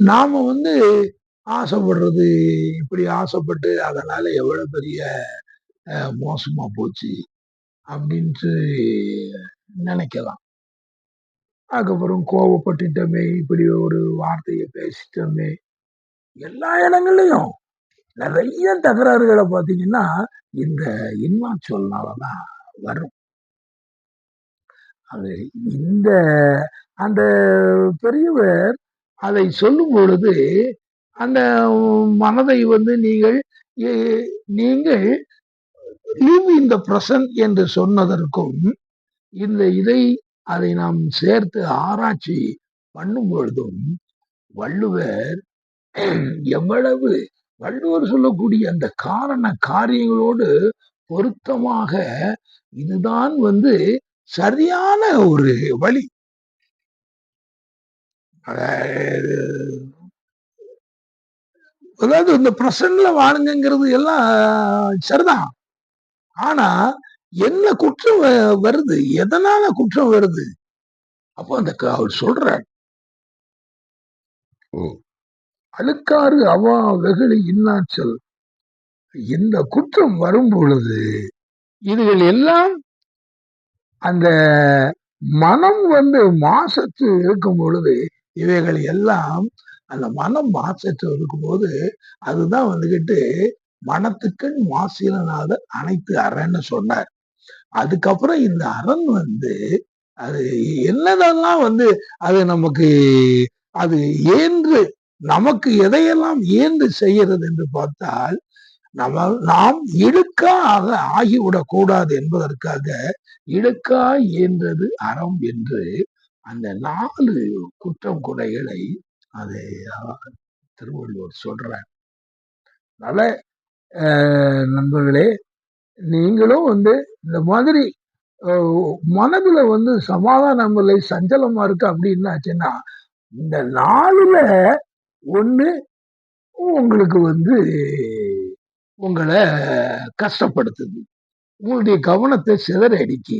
நாம வந்து ஆசைப்படுறது இப்படி ஆசைப்பட்டு அதனால எவ்வளவு பெரிய மோசமா போச்சு அப்படின்ட்டு நினைக்கலாம். அதுக்கப்புறம் கோவப்பட்டுட்டோமே, இப்படி ஒரு வார்த்தைய பேசிட்டோமே, எல்லா இடங்கள்லயும் நிறைய தகராறுகளை பார்த்தீங்கன்னா, இந்த இன்னாச்சொல்னாலதான் வரும். அது இந்த அந்த பெரியவர் அதை சொல்லும் பொழுது, அந்த மனதை வந்து நீங்கள் லிவ் இன் த பிரசன்ட் என்று சொன்னதற்கும், இதை அதை நாம் சேர்த்து ஆராய்ச்சி பண்ணும் பொழுதும், வள்ளுவர் எவ்வளவு வள்ளுவர் சொல்லக்கூடிய அந்த காரண காரியங்களோடு பொருத்தமாக இதுதான் வந்து சரியான ஒரு வழி. அதாவது இந்த பிரசன்ட்ல வாழுங்கிறது எல்லாம் சரிதான். ஆனா என்ன குற்றம் வருது, எதனால குற்றம் வருது? அப்போ அந்த அவர் சொல்ற அழுக்காறு அவா வெகுளி இன்னாச்சல், இந்த குற்றம் வரும் பொழுது இதுகள் எல்லாம் அந்த மனம் வந்து மாசற்று இருக்கும் பொழுது, இவைகள் எல்லாம் அந்த மனம் மாசற்று இருக்கும்போது, அதுதான் வந்துகிட்டு மனத்துக்கண் மாசிலனாத அனைத்து அறன்னு சொன்னார். அதுக்கப்புறம் இந்த அரண் வந்து அது என்னதெல்லாம் வந்து அது நமக்கு அது ஏன்று நமக்கு எதையெல்லாம் ஏன்று செய்கிறது என்று பார்த்தால், நாம் இழுக்காக ஆகிவிடக் கூடாது என்பதற்காக இழுக்கா இயன்றது அறம் என்று அந்த 4 குற்றம் குறைகளை அதை திருவள்ளுவர் சொல்றார். அதனால நண்பர்களே, நீங்களும் வந்து இந்த மாதிரி மனதுல வந்து சமாதானம் இல்லை, சஞ்சலமா இருக்கு அப்படின்னு ஆச்சுன்னா, இந்த 4ல 1 உங்களுக்கு வந்து உங்களை கஷ்டப்படுத்துது, உங்களுடைய கவனத்தை சிதறடிக்கு,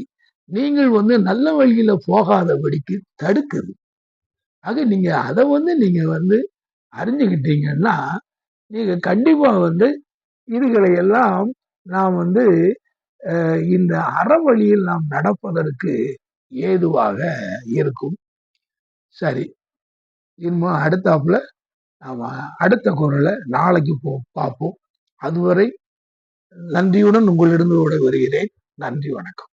நீங்கள் வந்து நல்ல வழியில போகாதபடிக்கு தடுக்குது. ஆக நீங்க அதை வந்து நீங்க வந்து அறிஞ்சுக்கிட்டீங்கன்னா, நீங்க கண்டிப்பா வந்து இதுகளை எல்லாம் நாம் வந்து இந்த அறவழியில் நாம் நடப்பதற்கு ஏதுவாக இருக்கும். சரி, இன்னும் அடுத்தாப்புல நாம அடுத்த குரலை நாளைக்கு பார்ப்போம். அதுவரை நன்றியுடன் உங்களிடம் விடைபெறுகிறேன். நன்றி, வணக்கம்.